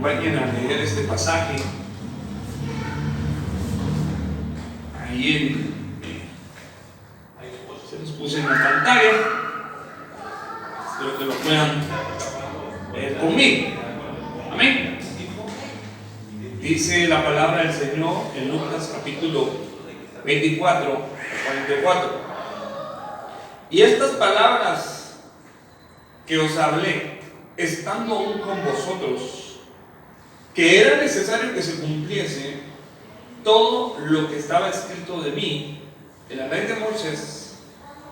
acompañen a leer este pasaje. Ahí se los puse en la pantalla. Espero que lo puedan leer conmigo. Amén. Dice la palabra del Señor en Lucas capítulo 24 al 44. Y estas palabras que os hablé, estando aún con vosotros, que era necesario que se cumpliese todo lo que estaba escrito de mí en la ley de Moisés,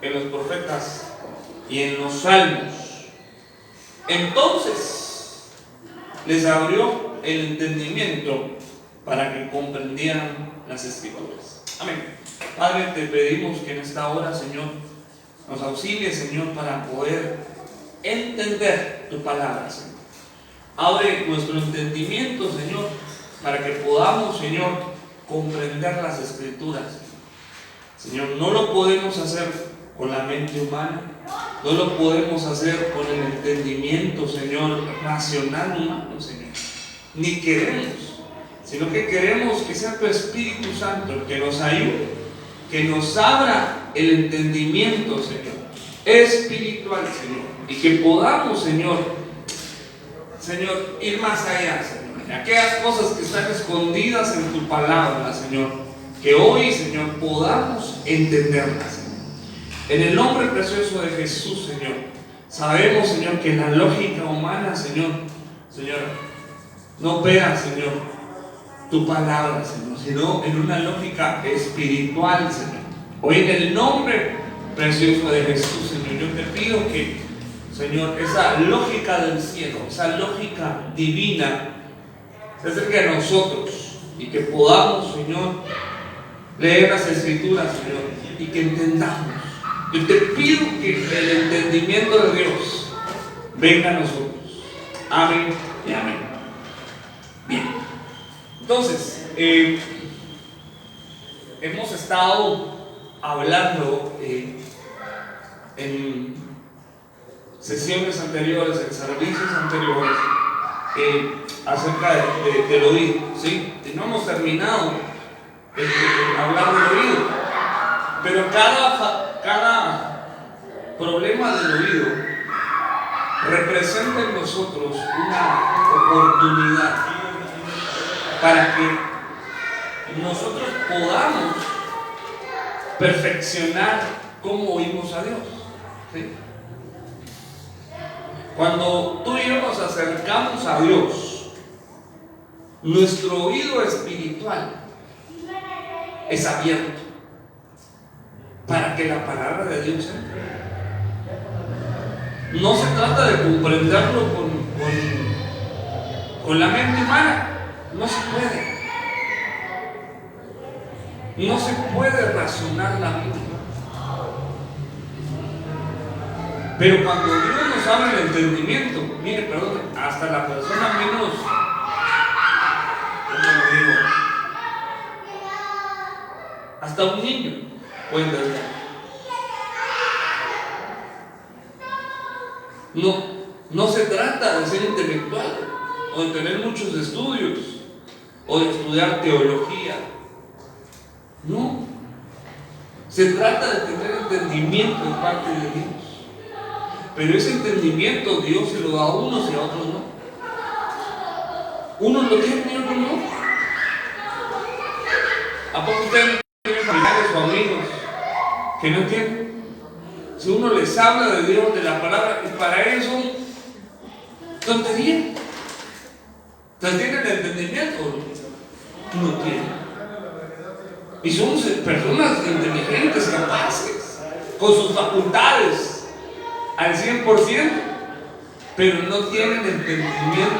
en los profetas y en los salmos. Entonces les abrió el entendimiento para que comprendieran las escrituras. Amén. Padre, te pedimos que en esta hora, Señor, nos auxilies, Señor, para poder entender tu palabra, Señor. Abre nuestro entendimiento, Señor, para que podamos, Señor, comprender las escrituras. Señor, no lo podemos hacer con la mente humana, no lo podemos hacer con el entendimiento, Señor, racional humano, Señor. Ni queremos, sino que queremos que sea tu Espíritu Santo el que nos ayude, que nos abra el entendimiento, Señor, espiritual, Señor, y que podamos, Señor, ir más allá, Señor, aquellas cosas que están escondidas en tu palabra, Señor, que hoy, Señor, podamos entenderlas, Señor. En el nombre precioso de Jesús, Señor, sabemos, Señor, que la lógica humana, Señor, no opera, Señor, tu palabra, Señor, sino en una lógica espiritual, Señor. Hoy en el nombre precioso de Jesús, Señor, yo te pido que, Señor, esa lógica del cielo, esa lógica divina, se acerque a nosotros y que podamos, Señor, leer las escrituras, Señor, y que entendamos. Yo te pido que el entendimiento de Dios venga a nosotros. Amén y amén. Bien, entonces hemos estado hablando en sesiones anteriores, en servicios anteriores, acerca del oído, ¿sí? Y no hemos terminado de hablar del oído, pero cada problema del oído representa en nosotros una oportunidad para que nosotros podamos perfeccionar cómo oímos a Dios, ¿sí? Cuando tú y yo nos acercamos a Dios, nuestro oído espiritual es abierto para que la palabra de Dios entre. No se trata de comprenderlo con la mente humana, no se puede. No se puede razonar la mente. Pero cuando Dios nos abre el entendimiento, mire, perdón, hasta la persona menos, ¿cómo lo digo? Hasta un niño puede entender. No se trata de ser intelectual o de tener muchos estudios o de estudiar teología. No. Se trata de tener entendimiento de parte de Dios. Pero ese entendimiento Dios se lo da a unos y a otros no. Unos lo tienen y otros no. ¿A poco ustedes tienen familiares o amigos que no entienden? Si uno les habla de Dios, de la palabra, y para ellos son tonterías. ¿Ustedes tienen el entendimiento? No tienen. Y son personas inteligentes, capaces, con sus facultades al 100%, pero no tienen entendimiento.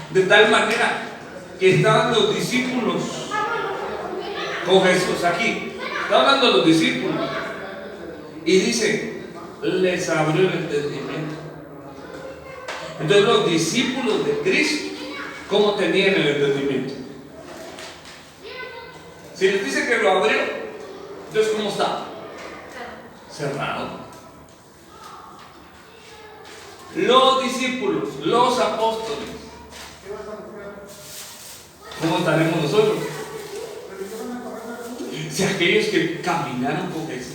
De tal manera que estaban los discípulos con Jesús aquí. Está hablando de los discípulos. Y dice, les abrió el entendimiento. Entonces los discípulos de Cristo, ¿cómo tenían el entendimiento? Si les dice que lo abrió, entonces ¿cómo está? Cerrado. Los discípulos, los apóstoles, ¿Cómo estaremos nosotros? Si aquellos que caminaron con Jesús.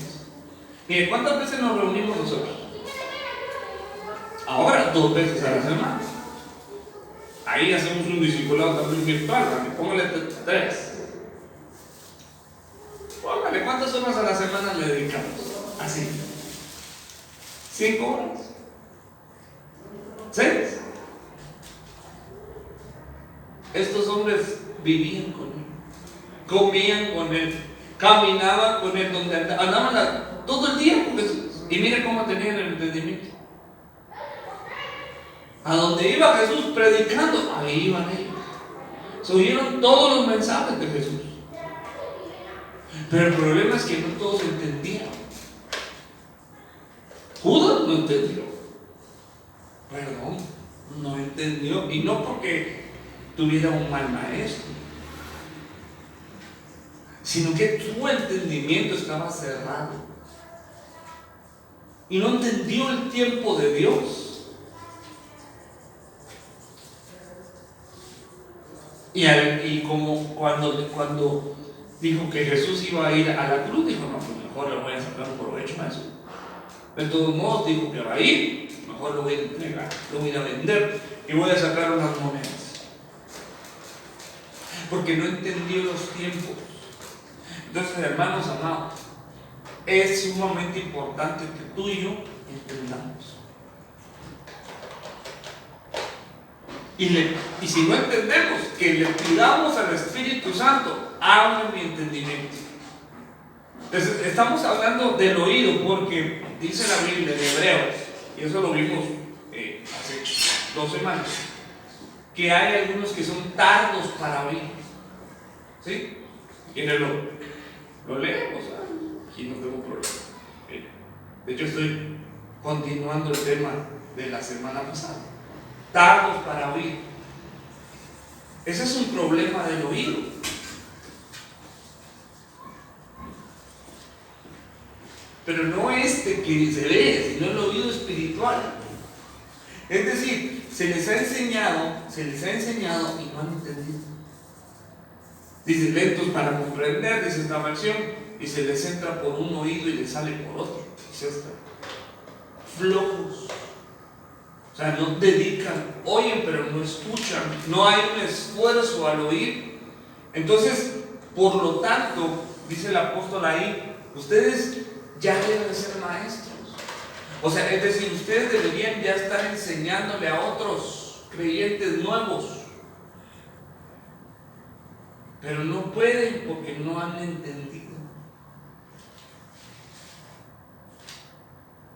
Mire, ¿cuántas veces nos reunimos nosotros? Ahora 2 veces a la semana. Ahí hacemos un discipulado también virtual. Póngale 3. Póngale, ¿cuántas horas a la semana le dedicamos? Así. 5 horas. 6. Estos hombres vivían con él, comían con él, caminaban con él, donde andaban todo el día con Jesús. Y mire cómo tenían el entendimiento. A donde iba Jesús predicando, ahí iban ellos. Se oyeron todos los mensajes de Jesús. Pero el problema es que no todos entendían. Judas no entendió. Perdón, no entendió. Y no porque tuviera un mal maestro, sino que su entendimiento estaba cerrado y no entendió el tiempo de Dios. Y como cuando dijo que Jesús iba a ir a la cruz, dijo: no, pues mejor le voy a sacar un provecho a eso. De todos modos dijo que va a ir, mejor lo voy a entregar, lo voy a vender y voy a sacar unas monedas. Porque no entendió los tiempos. Entonces, hermanos amados, es sumamente importante que tú y yo entendamos. Y si no entendemos, que le pidamos al Espíritu Santo, abre mi entendimiento. Entonces, estamos hablando del oído, porque dice la Biblia de Hebreos, y eso lo vimos hace 2 semanas, que hay algunos que son tardos para oír. ¿Sí? ¿Quiénes lo leemos? Aquí no tengo problema. De hecho, estoy continuando el tema de la semana pasada. Tardos para oír. Ese es un problema del oído. Pero no este que se ve, sino el oído espiritual. Es decir, se les ha enseñado y no han entendido. Dice: lentos para comprender, dice esta versión, y se les entra por un oído y les sale por otro. Dice esta. Flojos. O sea, no dedican, oyen pero no escuchan, no hay un esfuerzo al oír. Entonces, por lo tanto, dice el apóstol ahí, ustedes ya deben ser maestros. O sea, es decir, ustedes deberían ya estar enseñándole a otros creyentes nuevos. Pero no pueden porque no han entendido.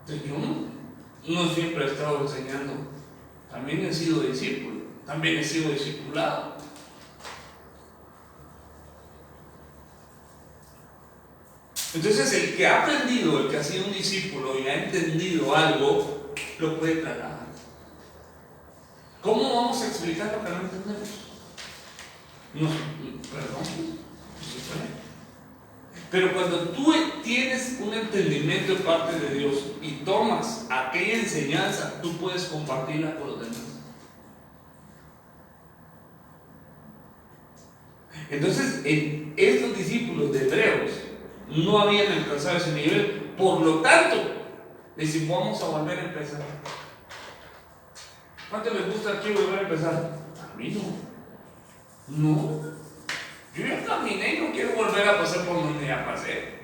Entonces, yo no siempre he estado enseñando. También he sido discípulo. También he sido discipulado. Entonces, el que ha aprendido, el que ha sido un discípulo y ha entendido algo, lo puede trasladar. ¿Cómo vamos a explicar lo que no entendemos? No, perdón, no se puede. Pero cuando tú tienes un entendimiento de parte de Dios y tomas aquella enseñanza, tú puedes compartirla con los demás. Entonces, estos discípulos de Hebreos no habían alcanzado ese nivel, por lo tanto, dicen: vamos a volver a empezar. ¿Cuánto les gusta aquí volver a empezar? A mí no. No, yo ya caminé y no quiero volver a pasar por donde ya pasé.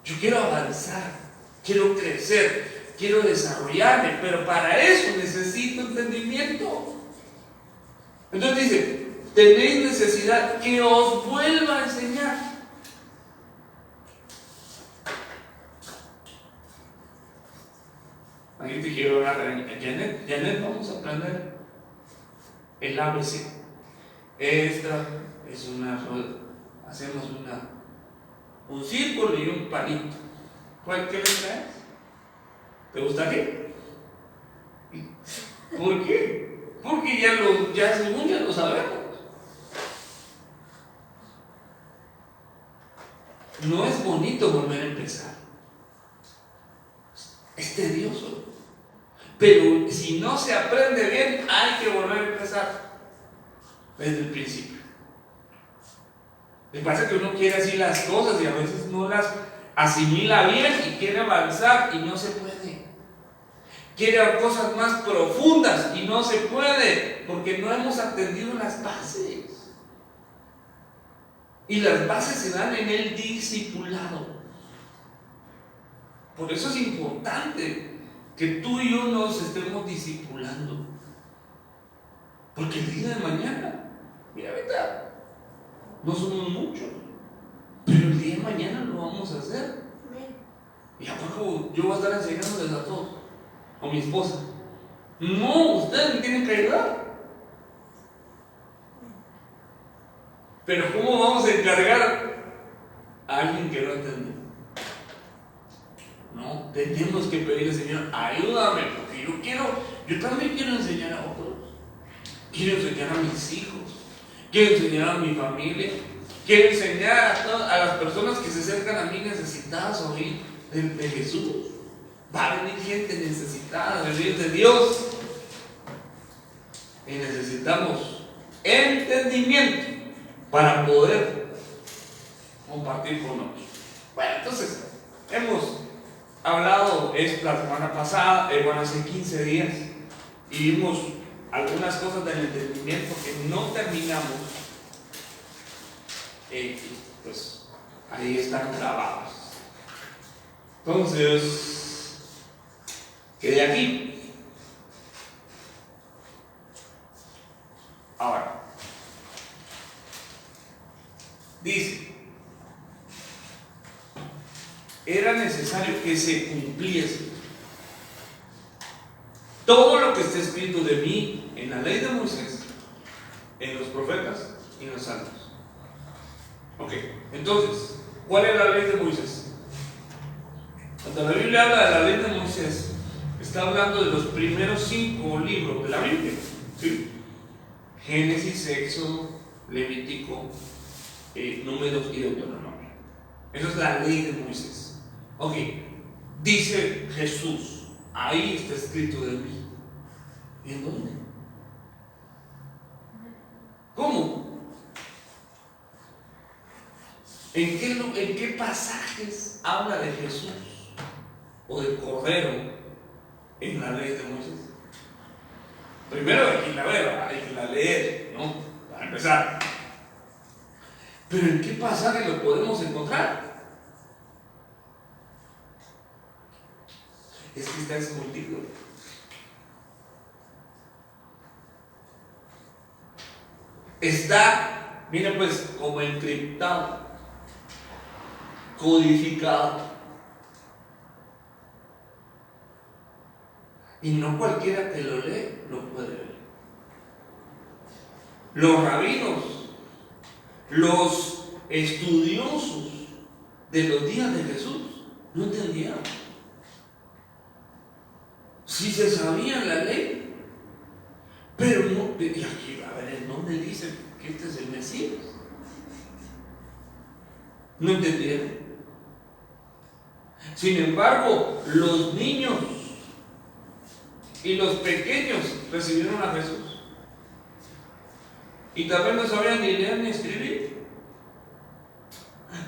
Yo quiero avanzar, quiero crecer, quiero desarrollarme, pero para eso necesito entendimiento. Entonces dice: tenéis necesidad que os vuelva a enseñar. Aquí te quiero hablar a Janet, vamos a aprender el ABC. Esta es una rueda. Hacemos un círculo y un palito. ¿Qué letra es? ¿Te gustaría? ¿Por qué? Porque ya según ya lo sabemos. No es bonito volver a empezar. Es tedioso. Pero si no se aprende bien, hay que volver a empezar. desde el principio. Me pasa que uno quiere así las cosas y a veces no las asimila bien y quiere avanzar y no se puede. Quiere cosas más profundas y no se puede porque no hemos atendido las bases. Y las bases se dan en el discipulado. Por eso es importante que tú y yo nos estemos discipulando. Porque el día de mañana, mira, ahorita no somos muchos, pero el día de mañana lo vamos a hacer. ¿Y a poco yo voy a estar enseñándoles a todos? O mi esposa. No, ustedes me tienen que ayudar. Pero ¿cómo vamos a encargar a alguien que no entiende? No, tenemos que pedirle, Señor, ayúdame, porque yo también quiero enseñar a otros. Quiero enseñar a mis hijos, quiero enseñar a mi familia, quiero enseñar a las personas que se acercan a mí necesitadas a oír de Jesús. Va a venir gente necesitada de oír de Dios. Y necesitamos entendimiento para poder compartir con otros. Bueno, entonces, hemos hablado la semana pasada, hace 15 días, y vimos algunas cosas del entendimiento que no terminamos, pues ahí están grabadas. Entonces, quedé aquí. Ahora, dice, era necesario que se cumpliese todo lo que está escrito de mí en la ley de Moisés, en los profetas y en los salmos. Ok, entonces, ¿cuál es la ley de Moisés? Cuando la Biblia habla de la ley de Moisés, está hablando de los primeros 5 libros de la Biblia, ¿sí? Génesis, Éxodo, Levítico, Números y Deuteronomio. Esa es la ley de Moisés. Ok, dice Jesús, ahí está escrito de mí. ¿Y en dónde? ¿Cómo? ¿En qué pasajes habla de Jesús o del Cordero en la ley de Moisés? Primero hay que la leer, ¿no? Para empezar. Pero ¿en qué pasaje lo podemos encontrar? Es que está escondido. Está, mira pues, como encriptado, codificado. Y no cualquiera que lo lee lo puede ver. Los rabinos, los estudiosos de los días de Jesús no entendían. Sí se sabía la ley, pero no. Y aquí, a ver, ¿en dónde dice que este es el Mesías? No entendieron. Sin embargo, los niños y los pequeños recibieron a Jesús y también no sabían ni leer ni escribir,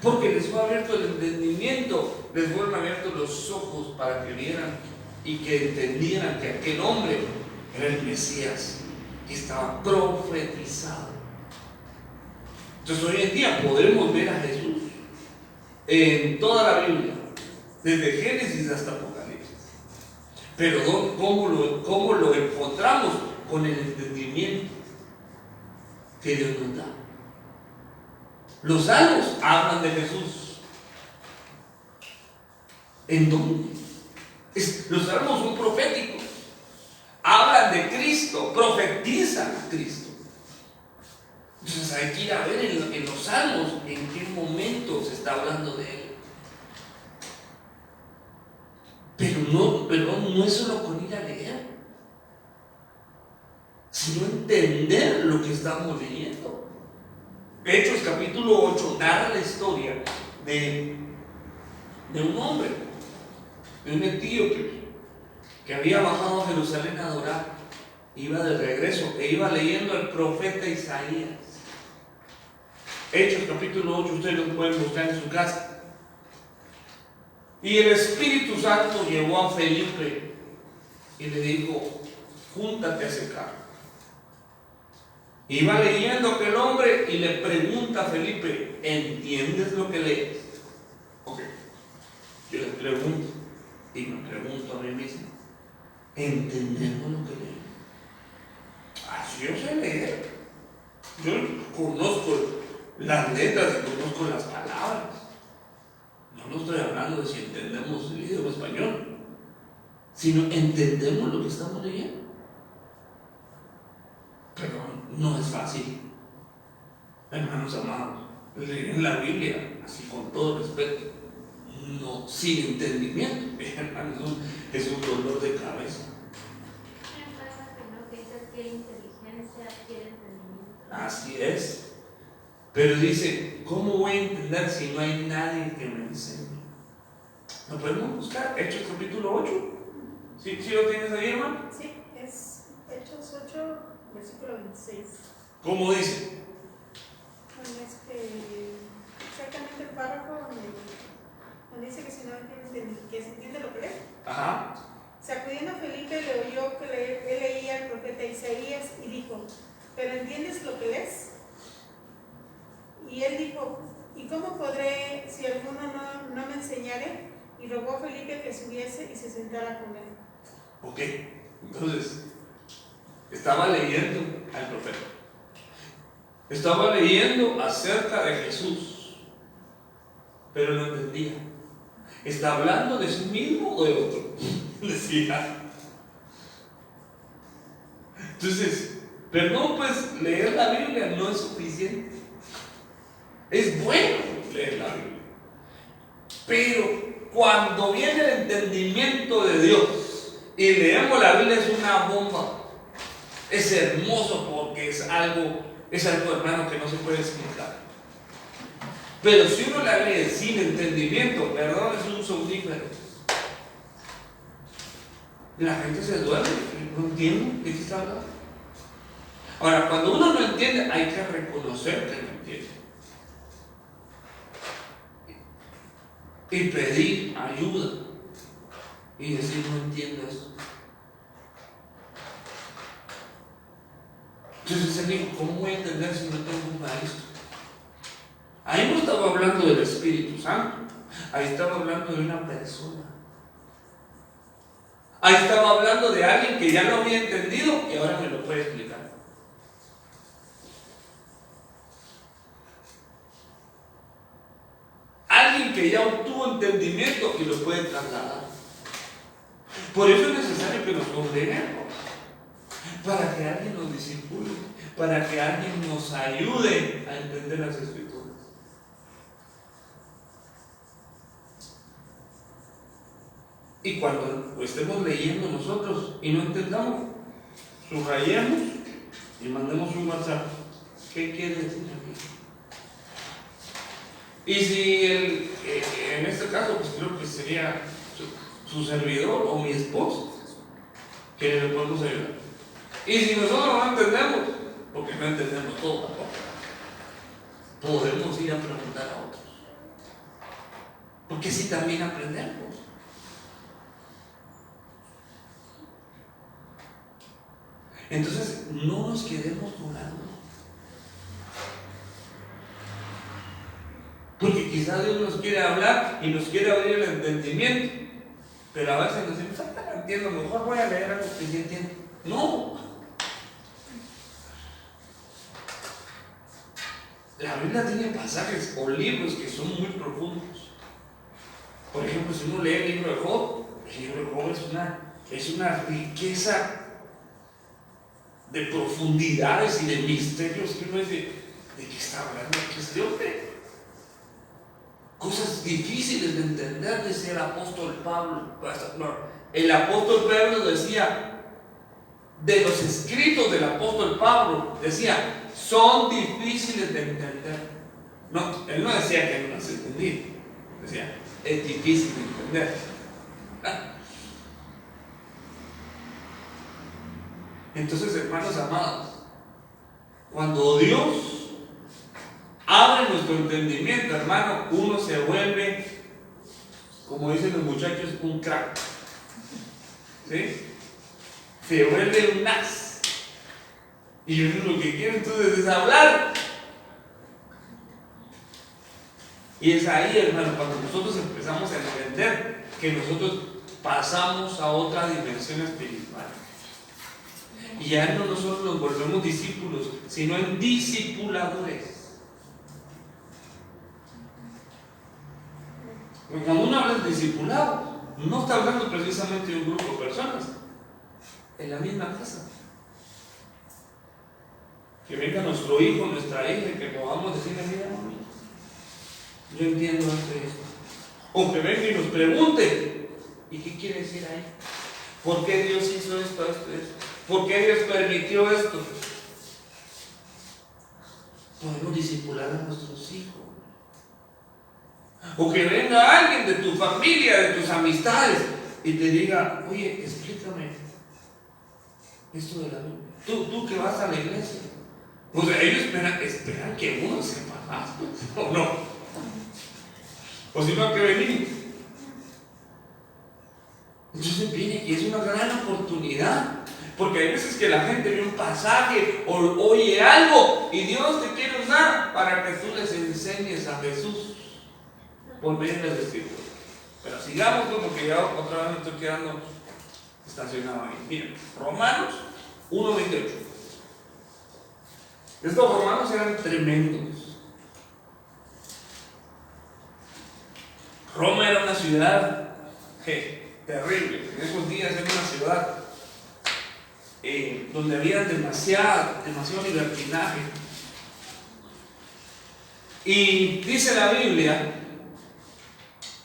porque les fue abierto el entendimiento, les fueron abiertos los ojos para que vieran y que entendieran que aquel hombre era el Mesías que estaba profetizado. Entonces hoy en día podremos ver a Jesús en toda la Biblia, desde Génesis hasta Apocalipsis. Pero ¿cómo lo encontramos? Con el entendimiento que Dios nos da. Los salmos hablan de Jesús. ¿En dónde? Los salmos son proféticos. Hablan de Cristo, profetizan a Cristo. Entonces hay que ir a ver en los salmos en qué momento se está hablando de Él. Pero no es solo con ir a leer, sino entender lo que estamos leyendo. Hechos capítulo 8 narra la historia de un hombre, de un etíope que había bajado a Jerusalén a adorar iba de regreso e iba leyendo el profeta Isaías. Hechos capítulo 8, ustedes lo pueden buscar en su casa. Y el Espíritu Santo llevó a Felipe y le dijo: júntate a ese carro. Iba leyendo aquel hombre y le pregunta a Felipe: ¿entiendes lo que lees? Ok, yo le pregunto y me pregunto a mí mismo: ¿entendemos lo que leemos? Así yo sé leer. Yo conozco las letras y conozco las palabras. No estoy hablando de si entendemos el idioma español, sino entendemos lo que estamos leyendo. Pero no es fácil, hermanos amados. Leer la Biblia, así con todo respeto, no sin entendimiento, hermanos, es un dolor de cabeza. Así es. Pero dice: ¿cómo voy a entender si no hay nadie que me enseñe? ¿Lo podemos buscar? Hechos capítulo 8. ¿Sí lo tienes ahí, hermano? Sí, es Hechos 8, versículo 26. ¿Cómo dice? Exactamente el párrafo donde dice que si no entiende, que se entiende lo que lee. Ajá. Sacudiendo a Felipe, le oyó que él leía el profeta Isaías y dijo: ¿pero entiendes lo que lees? Y él dijo: ¿y cómo podré si alguno no me enseñare? Y rogó a Felipe que subiese y se sentara con él. Ok, entonces estaba leyendo al profeta, estaba leyendo acerca de Jesús, pero no entendía. ¿Está hablando de sí mismo o de otro? Decía. Entonces, perdón, pues leer la Biblia no es suficiente. Es bueno leer la Biblia, pero cuando viene el entendimiento de Dios y leemos la Biblia, es una bomba. Es hermoso porque es algo, hermano, que no se puede explicar. Pero si uno la lee sin entendimiento, perdón, es un somnífero. La gente se duerme, no entiende de qué está hablando. Ahora, cuando uno no entiende, hay que reconocer que no entiende y pedir ayuda y decir: no entiendo eso. Entonces él dijo: ¿cómo voy a entender si no tengo un maestro? Ahí no estaba hablando del Espíritu Santo, ahí estaba hablando de una persona. Ahí estaba hablando de alguien que ya lo había entendido y ahora me lo puede explicar. Alguien que ya obtuvo entendimiento y lo puede trasladar. Por eso es necesario que nos congreguemos, para que alguien nos discipule, para que alguien nos ayude a entender las Escrituras. Y cuando estemos leyendo nosotros y no entendamos, subrayemos y mandemos un WhatsApp: ¿qué quiere decir aquí? Y si en este caso, pues creo que sería su servidor o mi esposo, que le podemos ayudar. Y si nosotros no entendemos, porque no entendemos todo tampoco, podemos ir a preguntar a otros, porque sí también aprendemos. Entonces, no nos quedemos con algo, porque quizás Dios nos quiere hablar y nos quiere abrir el entendimiento, pero a veces nos decimos: no entiendo, mejor voy a leer algo que sí entiendo. No, la Biblia tiene pasajes o libros que son muy profundos. Por ejemplo, si uno lee el libro de Job, es una riqueza de profundidades y de misterios que uno dice: ¿de qué está hablando aquí este hombre? Cosas difíciles de entender, decía el apóstol Pablo. El apóstol Pedro decía, de los escritos del apóstol Pablo, decía: son difíciles de entender. No, él no decía que no las entendía, decía: es difícil de entender. Entonces, hermanos amados, cuando Dios abre nuestro entendimiento, hermano, uno se vuelve, como dicen los muchachos, un crack. ¿Sí? Se vuelve un as. Y uno lo que quiere entonces es hablar. Y es ahí, hermano, cuando nosotros empezamos a entender que nosotros pasamos a otra dimensión espiritual. Y ya no nosotros nos volvemos discípulos, sino en discipuladores. Cuando uno habla de discipulado, no está hablando precisamente de un grupo de personas, en la misma casa. Que venga nuestro hijo, nuestra hija, y que podamos decirle: mira, mami, yo entiendo esto y esto. O que venga y nos pregunte: ¿y qué quiere decir ahí? ¿Por qué Dios hizo esto, esto, esto? ¿Por qué Dios permitió esto? Podemos discipular a nuestros hijos. O que venga alguien de tu familia, de tus amistades, y te diga: oye, explícame esto de la Biblia. Tú que vas a la iglesia. O sea, ellos esperan que uno sepa más, ¿o no? O si no, ¿a qué venir? Entonces viene y es una gran oportunidad. Porque hay veces que la gente ve un pasaje o oye algo y Dios te quiere usar para que tú les enseñes a Jesús por medio de la Escritura. Pero sigamos, porque ya otra vez me estoy quedando estacionado ahí. Miren, Romanos 1:28. Estos romanos eran tremendos. Roma era una ciudad terrible. En esos días era una ciudad donde había demasiado libertinaje. Y dice la Biblia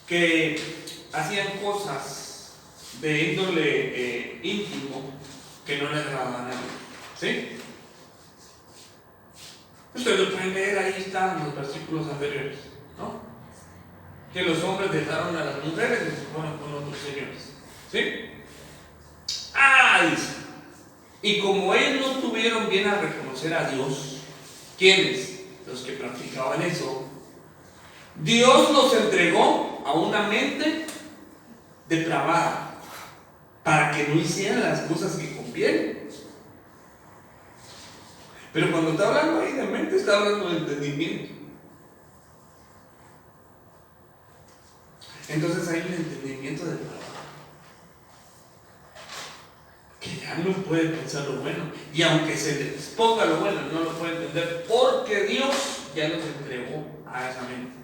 que hacían cosas de índole íntimo que no le agradaban a Dios. ¿Sí? Ustedes lo pueden leer, ahí están los versículos anteriores, ¿no? Que los hombres dejaron a las mujeres y se fueron con otros señores. ¿Sí? Dice: y como ellos no tuvieron bien a reconocer a Dios, ¿quiénes? Los que practicaban eso. Dios los entregó a una mente depravada para que no hicieran las cosas que convienen. Pero cuando está hablando ahí de mente, está hablando de entendimiento. Entonces hay un entendimiento depravado, que ya no puede pensar lo bueno, y aunque se le exponga lo bueno, no lo puede entender, porque Dios ya los entregó a esa mente.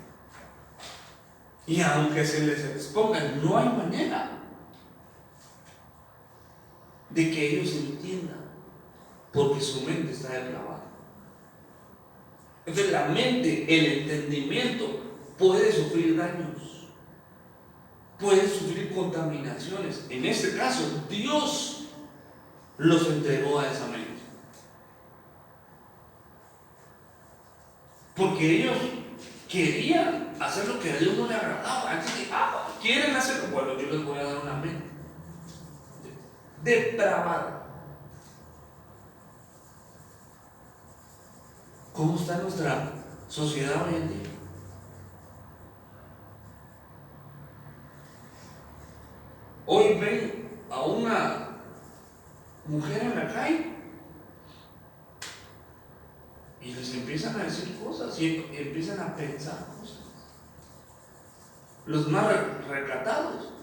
Y aunque se les exponga, no hay manera de que ellos entiendan, porque su mente está depravada. Entonces la mente, el entendimiento, puede sufrir daños, puede sufrir contaminaciones. En este caso, Dios los entregó a esa mente, porque ellos querían hacer lo que a Dios no le agradaba. Entonces, quieren hacerlo, bueno, yo les voy a dar una mente depravada. ¿Cómo está nuestra sociedad hoy en día? Hoy ven a una mujer en la calle y les empiezan a decir cosas y empiezan a pensar cosas. Los más recatados,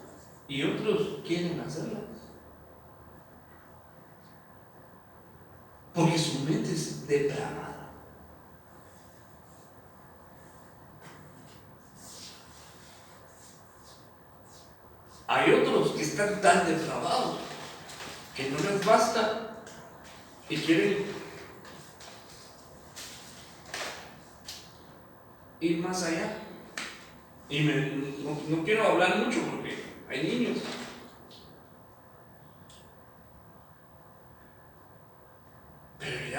y otros quieren hacerlas, porque su mente es depravada. Hay otros que están tan depravados que no les basta y quieren ir más allá. Y no quiero hablar mucho porque hay niños. Pero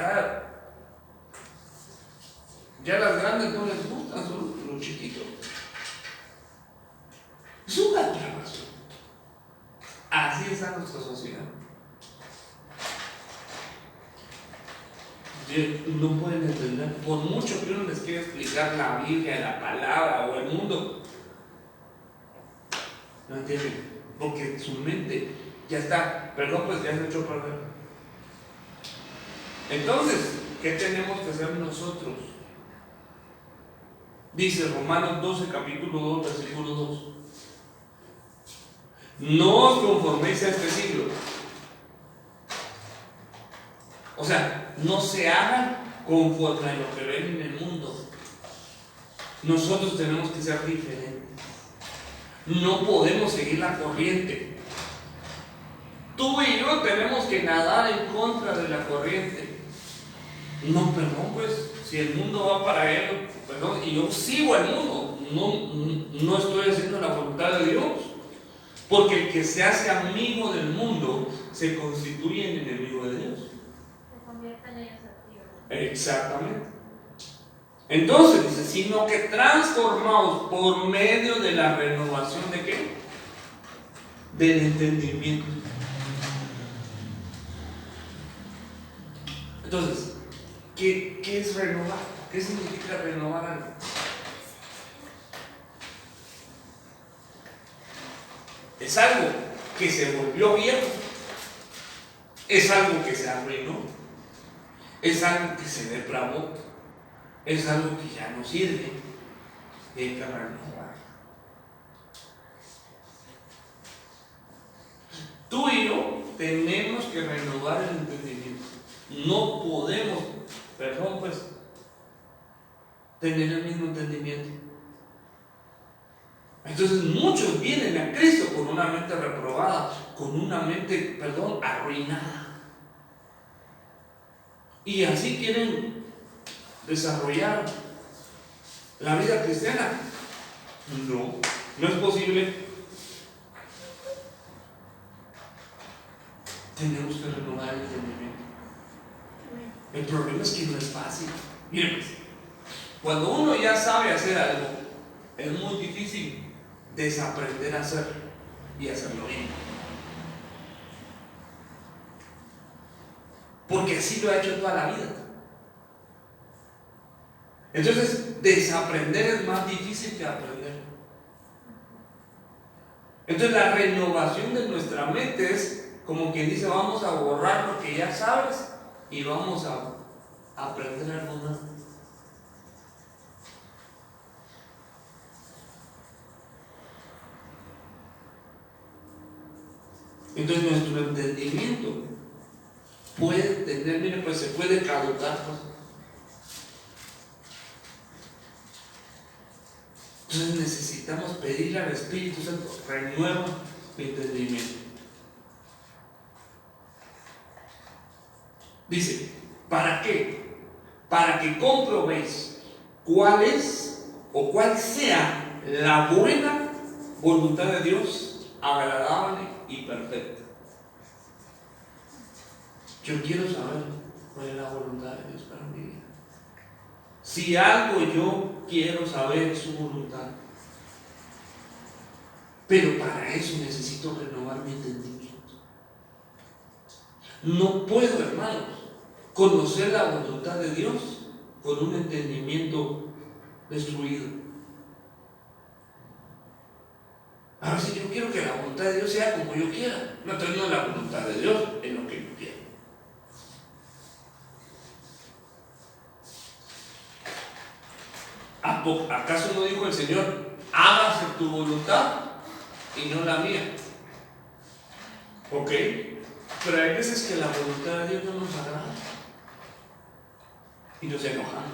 ya las grandes no les gustan, son los chiquitos. Es una depravación. Así está nuestra sociedad. no pueden entender. Por mucho que uno les quiera explicar la Biblia, la palabra o el mundo, no entienden. Porque su mente ya está, perdón, pues ya se echó a perder. Entonces, ¿qué tenemos que hacer nosotros? Dice Romanos 12, capítulo 2, versículo 2. No os conforméis a este siglo. O sea, no se hagan conforme a lo que ven en el mundo. Nosotros tenemos que ser diferentes. No podemos seguir la corriente. Tú y yo tenemos que nadar en contra de la corriente. No, perdón, pues, si el mundo va para él, perdón, y yo sigo al mundo, no estoy haciendo la voluntad de Dios. Porque el que se hace amigo del mundo se constituye en enemigo de Dios. Se convierte en ellos activos. Exactamente. Entonces dice, sino que transformados por medio de la renovación de ¿qué? Del entendimiento. Entonces, ¿qué es renovar? ¿Qué significa renovar algo? Es algo que se volvió viejo, es algo que se arruinó, es algo que se depravó, es algo que ya no sirve, y hay que renovar. Tú y yo tenemos que renovar el entendimiento. No podemos, perdón, pues, tener el mismo entendimiento. Entonces muchos vienen a Cristo con una mente reprobada, con una mente, perdón, arruinada. Y así quieren desarrollar la vida cristiana. No es posible. Tenemos que renovar el entendimiento. El problema es que no es fácil. Miren, pues, cuando uno ya sabe hacer algo, es muy difícil desaprender a hacer y hacerlo bien. Porque así lo ha hecho toda la vida. Entonces, desaprender es más difícil que aprender. Entonces, la renovación de nuestra mente es como quien dice, vamos a borrar lo que ya sabes y vamos a aprender algo nuevo. Entonces nuestro entendimiento puede tener, mire, pues se puede caducar. Entonces necesitamos pedirle al Espíritu Santo, renueva mi entendimiento. Dice, ¿para qué? Para que comprobéis cuál es o cuál sea la buena voluntad de Dios, agradable y perfecta. Yo quiero saber cuál es la voluntad de Dios para mi vida. Si algo yo quiero saber es su voluntad, pero para eso necesito renovar mi entendimiento. No puedo, hermanos, conocer la voluntad de Dios con un entendimiento destruido. A ver, si yo quiero que la voluntad de Dios sea como yo quiera, no tengo la voluntad de Dios en lo que yo quiero. ¿Acaso no dijo el Señor, hágase tu voluntad y no la mía? ¿Ok? Pero hay veces que la voluntad de Dios no nos agrada y nos enojamos.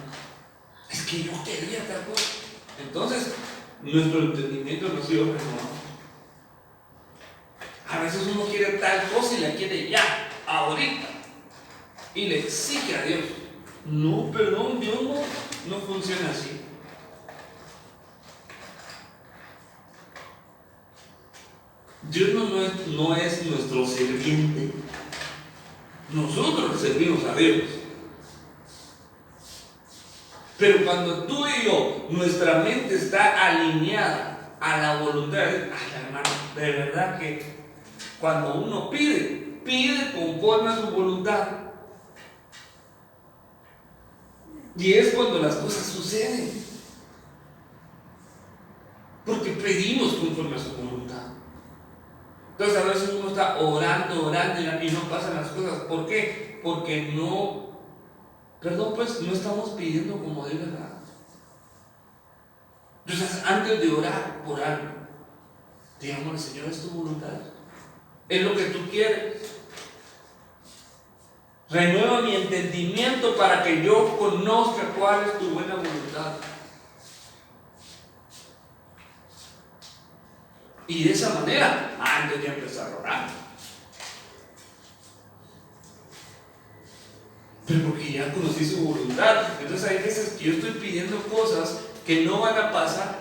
Es que yo quería tal cosa. Entonces, nuestro entendimiento no ha sido renovado. A veces uno quiere tal cosa y la quiere ya, ahorita, y le exige a Dios. No, perdón, Dios no funciona así. Dios no es nuestro sirviente. Nosotros le servimos a Dios. Pero cuando tú y yo, nuestra mente está alineada a la voluntad de Dios, ay, hermano, de verdad que cuando uno pide conforme a su voluntad. Y es cuando las cosas suceden. Porque pedimos conforme a su voluntad. Entonces a veces uno está orando y no pasan las cosas. ¿Por qué? Porque no estamos pidiendo como de verdad. Entonces antes de orar por algo, digamos al Señor, es tu voluntad. Es lo que tú quieres. Renueva mi entendimiento para que yo conozca cuál es tu buena voluntad. Y de esa manera, antes de empezar a orar. Pero porque ya conocí su voluntad. Entonces hay veces que yo estoy pidiendo cosas que no van a pasar.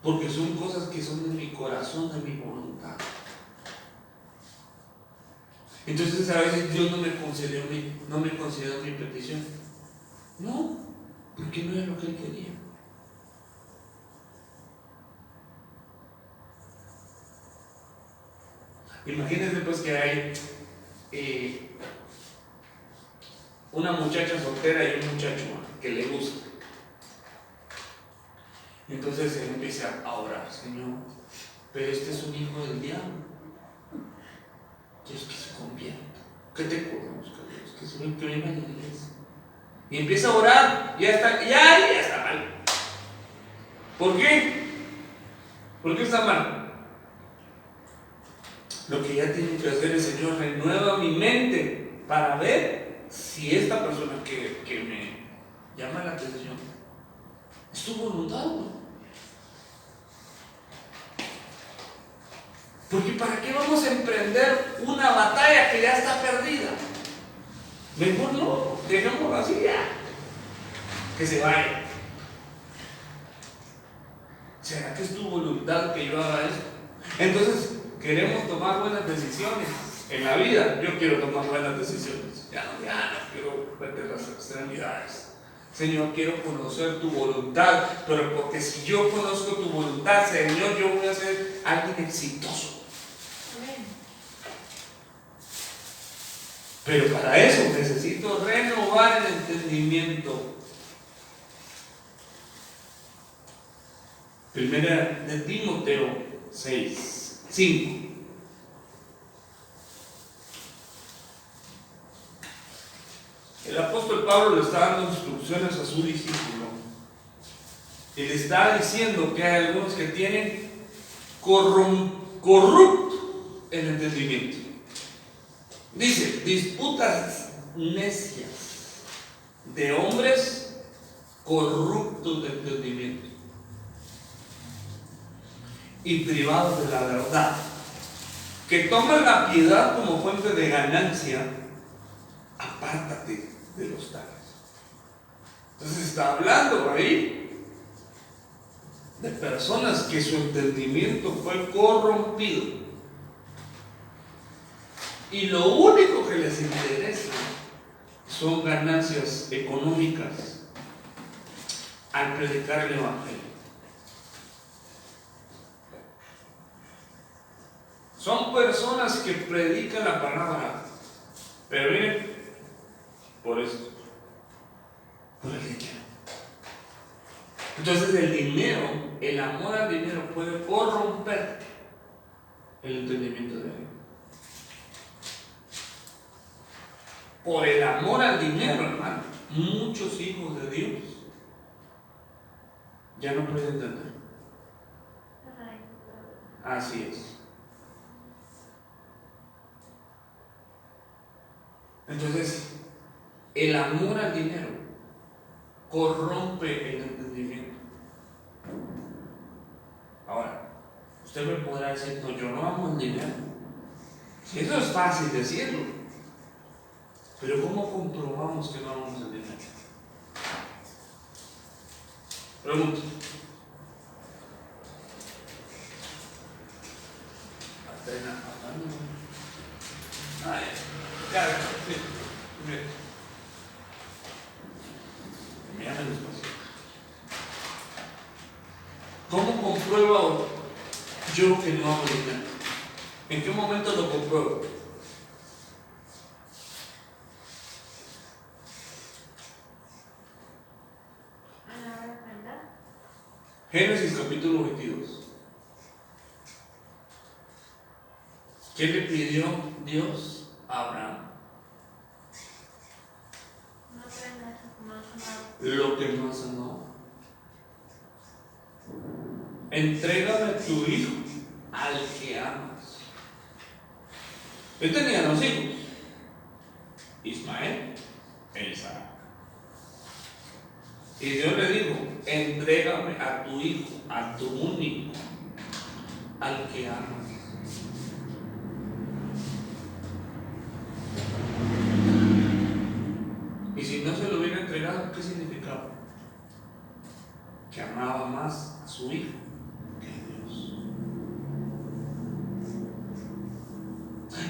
Porque son cosas que son de mi corazón, de mi voluntad. Entonces a veces Dios no me concedió mi petición. No, porque no era lo que Él quería. Imagínense pues que hay una muchacha soltera y un muchacho que le gusta. Entonces él empieza a orar, Señor, pero este es un hijo del diablo. Dios, que se convierta. ¿Qué te conozca, Dios? Que se venga a la iglesia. Y empieza a orar, ya está mal. ¿Por qué? ¿Por qué está mal? Lo que ya tiene que hacer el Señor, renueva mi mente para ver si esta persona que me llama la atención es tu voluntad, ¿no? Porque ¿para qué vamos a emprender una batalla que ya está perdida? Mejor no, dejémoslo así ya. Que se vaya. ¿Será que es tu voluntad que yo haga esto? Entonces, queremos tomar buenas decisiones en la vida. Yo quiero tomar buenas decisiones. Ya no quiero meter las extremidades. Señor, quiero conocer tu voluntad, pero porque si yo conozco tu voluntad, Señor, yo voy a ser alguien exitoso. Pero para eso necesito renovar el entendimiento. Primera de Timoteo 6:5. El apóstol Pablo le está dando instrucciones a su discípulo. Y le está diciendo que hay algunos que tienen corrupto el entendimiento. Dice, disputas necias de hombres corruptos de entendimiento y privados de la verdad, que toman la piedad como fuente de ganancia. Apártate de los tales. Entonces está hablando ahí de personas que su entendimiento fue corrompido. Y lo único que les interesa son ganancias económicas al predicar el Evangelio. Son personas que predican la palabra, pero miren, por esto, por el dinero. Entonces el dinero, el amor al dinero puede corromper el entendimiento de Dios. Por el amor al dinero, hermano, muchos hijos de Dios ya no pueden entender. Así es. Entonces, el amor al dinero corrompe el entendimiento. Ahora, usted me podrá decir, no, yo no amo el dinero. Si eso es fácil decirlo. Pero ¿cómo comprobamos que no amamos el dinero? Pregunto. ¿Cómo compruebo yo que no amo el dinero? ¿En qué momento lo compruebo? Génesis capítulo 22. ¿Qué le pidió Dios a Abraham? No aprendas más amado. Lo que más amó. Entrégame tu hijo al que amas. Él tenía dos hijos, Ismael e Isaac. Y Dios le dijo, entrégame a tu hijo, a tu único, al que amas. Y si no se lo hubiera entregado, ¿qué significaba? Que amaba más a su hijo que a Dios.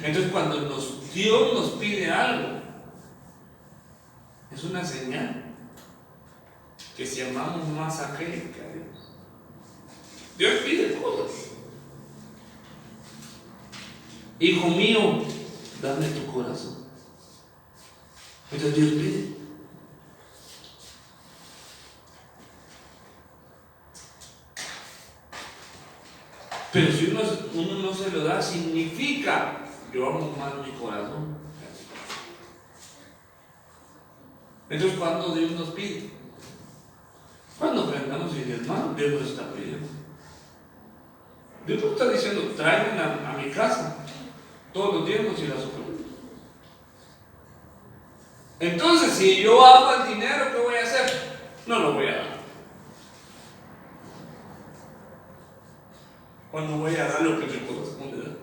Entonces cuando Dios nos pide algo, es una señal que si amamos más a Él que a Dios. Dios pide cosas. Hijo mío, dame tu corazón. Entonces Dios pide. Pero si uno no se lo da, significa yo amo más mi corazón. Entonces, cuando Dios nos pide, cuando ofrendamos y diezmamos, Dios nos está pidiendo. Dios nos está diciendo, tráiganme a mi casa todos los diezmos y las ofrendas. Entonces, si yo amo el dinero, ¿qué voy a hacer? No lo voy a dar. Cuando voy a dar lo que me corresponde dar.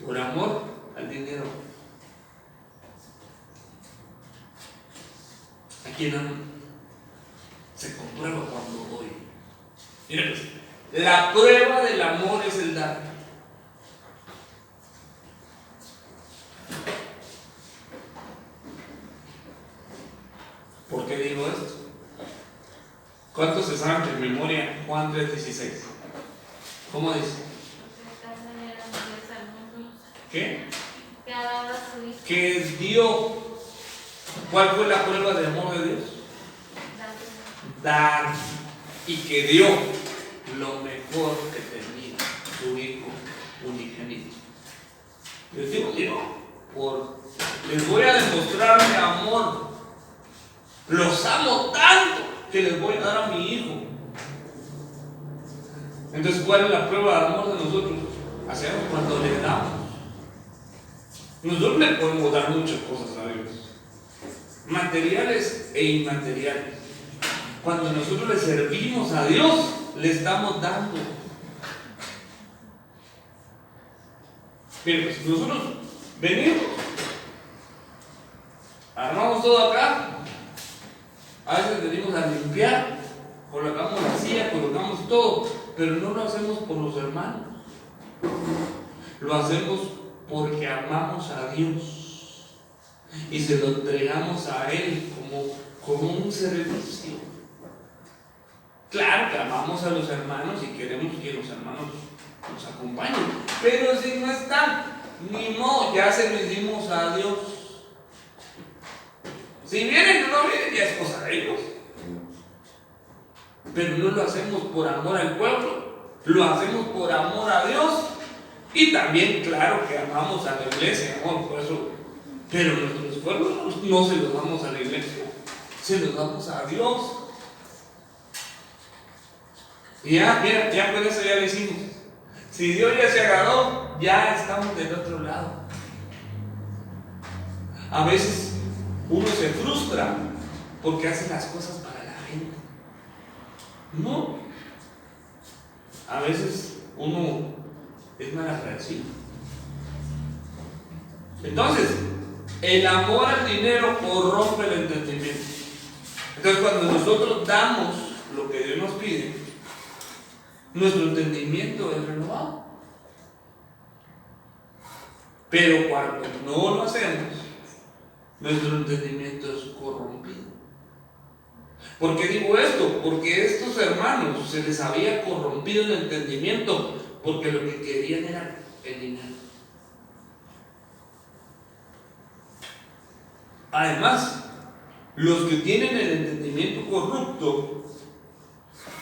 Por amor al dinero. ¿A quién amo? Se comprueba cuando doy. Mira, pues, la prueba del amor es el dar. ¿Por qué digo esto? ¿Cuántos se saben de memoria Juan 3:16? ¿Cómo dice? ¿Qué? Que ha dado a su hijo. Que dio. ¿Cuál fue la prueba de amor de Dios? Dar. Y que dio lo mejor que tenía, su hijo unigénito. Les digo, les voy a demostrar mi amor. Los amo tanto que les voy a dar a mi hijo. Entonces, ¿cuál es la prueba de amor de nosotros? Hacemos cuando le damos. Nosotros le podemos dar muchas cosas a Dios, materiales e inmateriales. Cuando nosotros le servimos a Dios, le estamos dando. Miren, pues nosotros venimos, armamos todo acá, a veces venimos a limpiar, colocamos la silla, colocamos todo, pero no lo hacemos por los hermanos, lo hacemos porque amamos a Dios y se lo entregamos a Él como un servicio. Claro que amamos a los hermanos y queremos que los hermanos nos acompañen, pero si no están, ni modo, ya se lo hicimos a Dios. Si vienen o no vienen, ya es cosa de ellos. Pero no lo hacemos por amor al pueblo, lo hacemos por amor a Dios. Y también, claro que amamos a la iglesia, amor, por eso. Pero nuestros esfuerzos no se los damos a la iglesia, se los damos a Dios. Y ya, mira, ya con eso ya lo hicimos. Si Dios ya se agradó, ya estamos del otro lado. A veces uno se frustra porque hace las cosas para la gente. No. A veces uno es mal agradecido. Entonces, el amor al dinero corrompe el entendimiento. Entonces, cuando nosotros damos lo que Dios nos pide, nuestro entendimiento es renovado. Pero cuando no lo hacemos, nuestro entendimiento es corrompido. ¿Por qué digo esto? Porque estos hermanos se les había corrompido el entendimiento porque lo que querían era el dinero. Además, los que tienen el entendimiento corrupto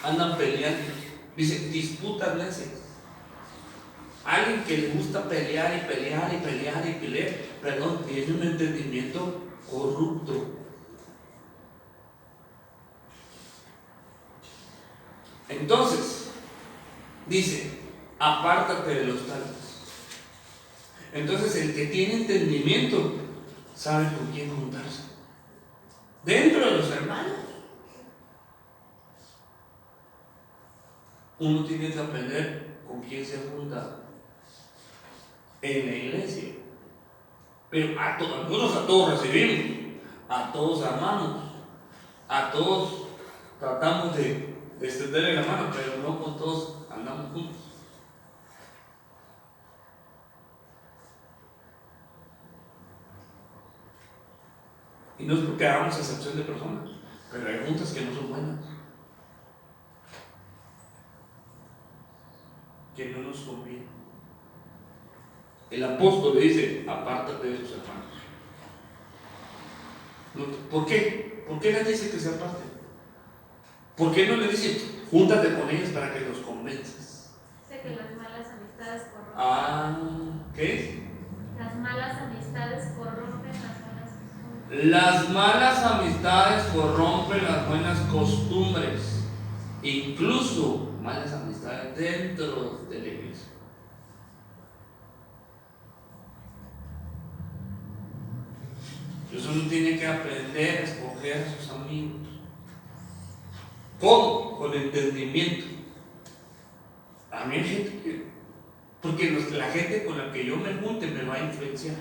andan peleando. Dice, disputas necias. Alguien que le gusta pelear y pelear y pelear y pelear, perdón, tiene un entendimiento corrupto. Entonces, dice, apártate de los tales. Entonces, el que tiene entendimiento sabe con quién juntarse. Dentro de los hermanos, uno tiene que aprender con quién se junta en la iglesia. Pero nosotros a todos recibimos, a todos amamos, a todos tratamos de extenderle la mano, pero no con todos andamos juntos. Y no es porque hagamos excepción de personas, pero hay juntas que no son buenas, que no nos convienen. El apóstol le dice, apártate de tus hermanos. ¿Por qué? ¿Por qué le dice que se aparte? ¿Por qué no le dice, júntate con ellos para que los convenzas? Dice que las malas amistades corrompen. ¿Qué? Las malas amistades corrompen las buenas costumbres. Las malas amistades corrompen las buenas costumbres, incluso malas amistades dentro de la iglesia. Entonces uno tiene que aprender a escoger a sus amigos. ¿Cómo? Con entendimiento. A mí hay gente que, porque la gente con la que yo me junte me va a influenciar,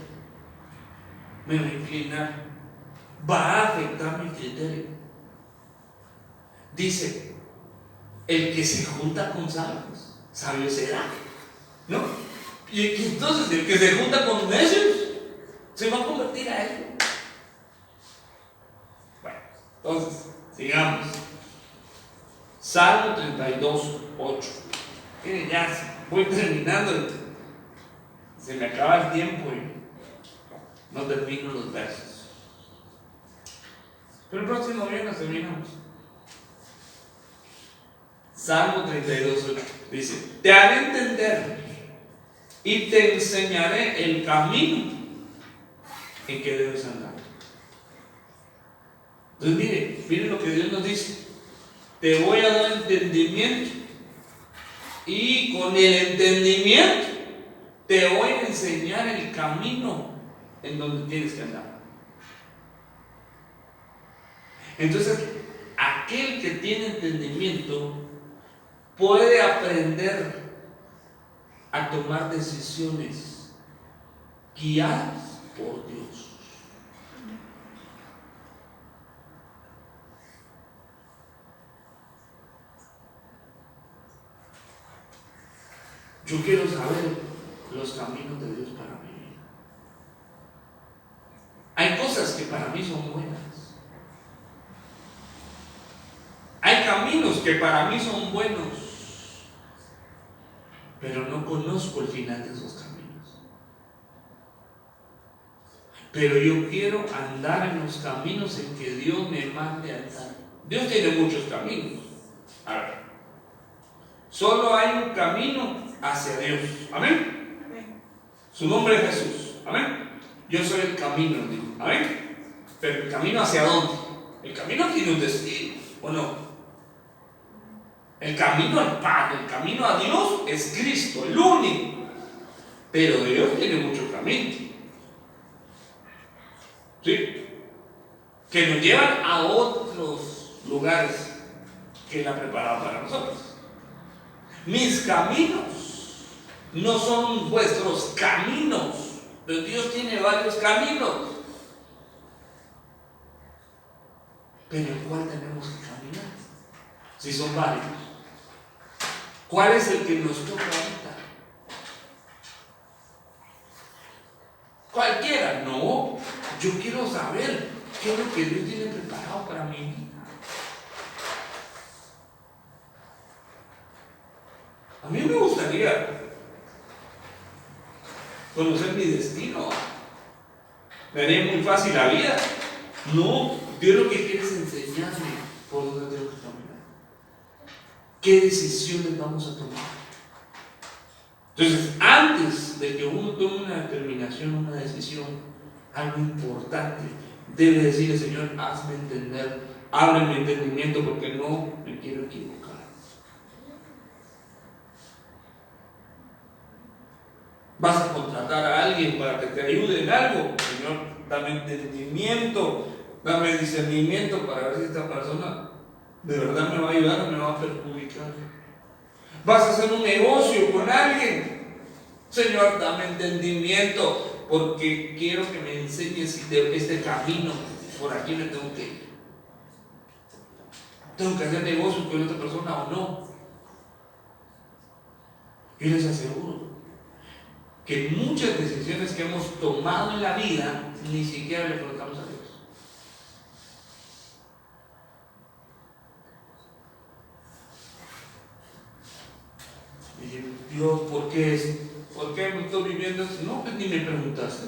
me va a inclinar, va a afectar mi criterio. Dice, el que se junta con sabios, sabio será, ¿no? Y entonces el que se junta con necios se va a convertir a él. Bueno, entonces, sigamos. Salmo 32, 8. Miren, ya voy terminando. Se me acaba el tiempo y no termino los versos. Pero el próximo viernes terminamos. Salmo 32, 8. Dice, te haré entender y te enseñaré el camino en que debes andar. Entonces miren lo que Dios nos dice. Te voy a dar entendimiento y con el entendimiento te voy a enseñar el camino en donde tienes que andar. Entonces, aquel que tiene entendimiento puede aprender a tomar decisiones guiadas por Dios. Yo quiero saber los caminos de Dios para mi vida. Hay cosas que para mí son buenas. Hay caminos que para mí son buenos, pero no conozco el final de esos caminos. Pero yo quiero andar en los caminos en que Dios me mande a andar. Dios tiene muchos caminos. A ver, solo hay un camino hacia Dios. Amén. Amén. Su nombre es Jesús. Amén. Yo soy el camino, digo. Amén. Pero el camino hacia dónde? El camino tiene un destino, ¿o no? El camino al Padre, el camino a Dios es Cristo, el único. Pero Dios tiene muchos caminos. ¿Sí? Que nos llevan a otros lugares que Él ha preparado para nosotros. Mis caminos no son vuestros caminos. Pero Dios tiene varios caminos. Pero ¿en cuál tenemos que caminar? Si son varios. ¿Cuál es el que nos toca ahorita? Cualquiera. No. Yo quiero saber qué es lo que Dios tiene preparado para mi vida. A mí me gustaría conocer mi destino. Me haría muy fácil la vida. No, Dios lo que quiere es enseñarme por dónde tengo que caminar. ¿qué decisiones vamos a tomar? Entonces, antes de que uno tome una determinación, una decisión, algo importante, debe decirle: Señor, hazme entender, abre mi entendimiento, porque no me quiero equivocar. Vas a contratar a alguien para que te ayude en algo. Señor, dame entendimiento, dame discernimiento para ver si esta persona de verdad me va a ayudar o me va a perjudicar. Vas a hacer un negocio con alguien. Señor, dame entendimiento, porque quiero que me enseñes este camino. Por aquí me tengo que ir. ¿Tengo que hacer negocio con esta persona o no? Yo les aseguro que muchas decisiones que hemos tomado en la vida ni siquiera le preguntamos a Dios. Y Dios, ¿por qué me estoy viviendo esto? No, pues ni me preguntaste.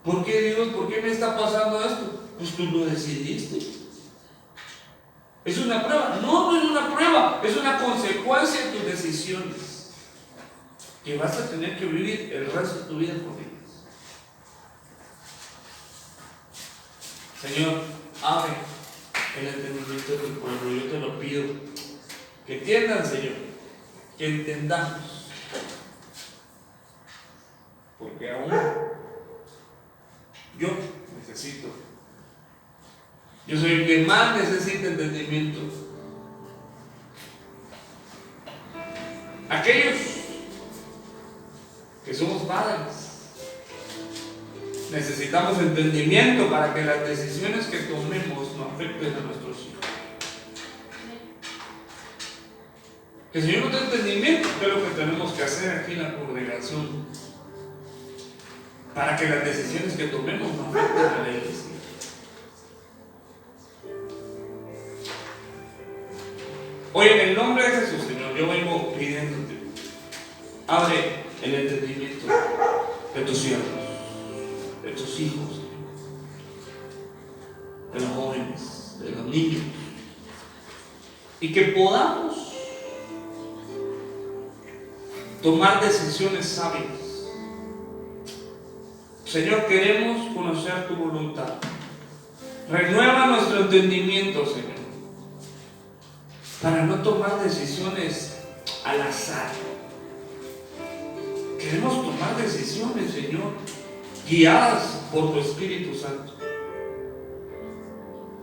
¿Por qué, Dios? ¿Por qué me está pasando esto? Pues tú lo decidiste. ¿Es una prueba? No, no es una prueba, es una consecuencia de tus decisiones que vas a tener que vivir el resto de tu vida con ellas. Señor, abre el entendimiento de tu pueblo. Yo te lo pido. Que entiendan, Señor, que entendamos. Porque aún yo necesito. Yo soy el que más necesita entendimiento. Aquellos que somos padres necesitamos entendimiento para que las decisiones que tomemos no afecten a nuestros hijos. Que el Señor nos dé entendimiento, que es lo que tenemos que hacer aquí en la congregación, para que las decisiones que tomemos no afecten a la iglesia. Hoy, en el nombre de Jesús, Señor, yo vengo pidiéndote: abre el entendimiento de tus siervos, de tus hijos, de los jóvenes, de los niños, y que podamos tomar decisiones sabias. Señor, queremos conocer tu voluntad. Renueva nuestro entendimiento, Señor, para no tomar decisiones al azar. Queremos tomar decisiones, Señor, guiadas por tu Espíritu Santo.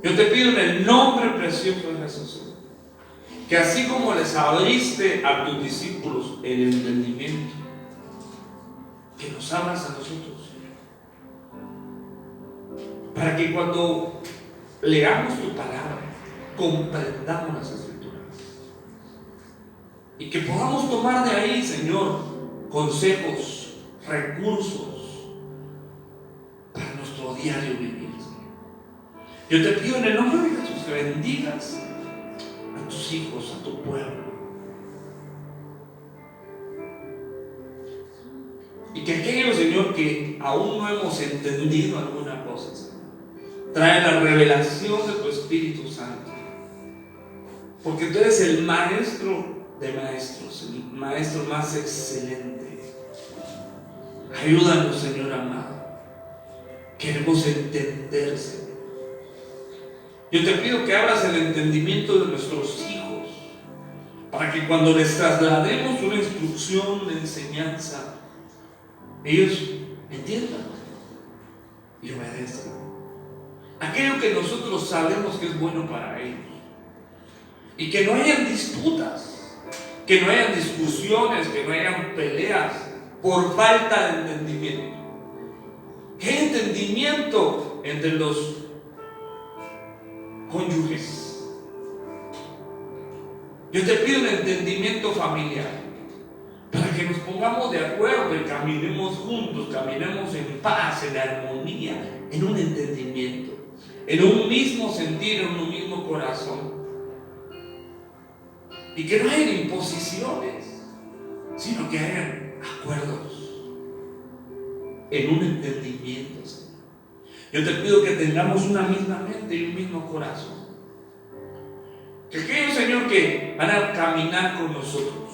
Yo te pido en el nombre precioso de Jesús, que así como les abriste a tus discípulos el entendimiento, que nos abras a nosotros, Señor, para que cuando leamos tu palabra comprendamos las Escrituras y que podamos tomar de ahí, Señor, consejos, recursos para nuestro diario vivir, Señor. Yo te pido en el nombre de Jesús que bendigas a tus hijos, a tu pueblo, y que aquellos, Señor, que aún no hemos entendido alguna cosa, Señor, trae la revelación de tu Espíritu Santo, porque tú eres el maestro de maestros, el maestro más excelente. Ayúdanos, Señor amado. Queremos entender, Señor. Yo te pido que abras el entendimiento de nuestros hijos, para que cuando les traslademos una instrucción, una enseñanza, ellos entiendan y obedezcan aquello que nosotros sabemos que es bueno para ellos, y que no hayan disputas, que no hayan discusiones, que no hayan peleas por falta de entendimiento. Que haya entendimiento entre los cónyuges. Yo te pido un entendimiento familiar, para que nos pongamos de acuerdo y caminemos juntos, caminemos en paz, en armonía, en un entendimiento, en un mismo sentir, en un mismo corazón. Y que no hayan imposiciones, sino que hayan acuerdos en un entendimiento, Señor. Yo te pido que tengamos una misma mente y un mismo corazón. Que aquellos, Señor, que van a caminar con nosotros,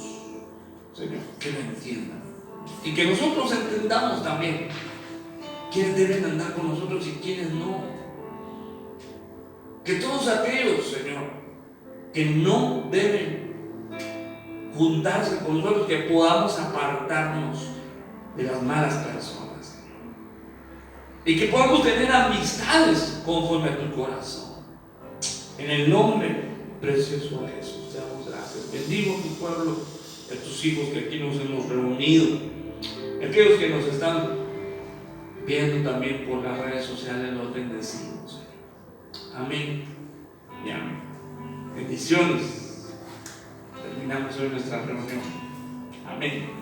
Señor, que lo entiendan. Y que nosotros entendamos también quiénes deben andar con nosotros y quiénes no. Que todos aquellos, Señor, que no deben juntarse con nosotros, que podamos apartarnos de las malas personas, y que podamos tener amistades conforme a tu corazón. En el nombre precioso de Jesús te damos gracias. Bendigo a tu pueblo, a tus hijos que aquí nos hemos reunido, a aquellos que nos están viendo también por las redes sociales, los bendecimos. Amén y amén. Bendiciones. Terminamos hoy nuestra reunión. Amén.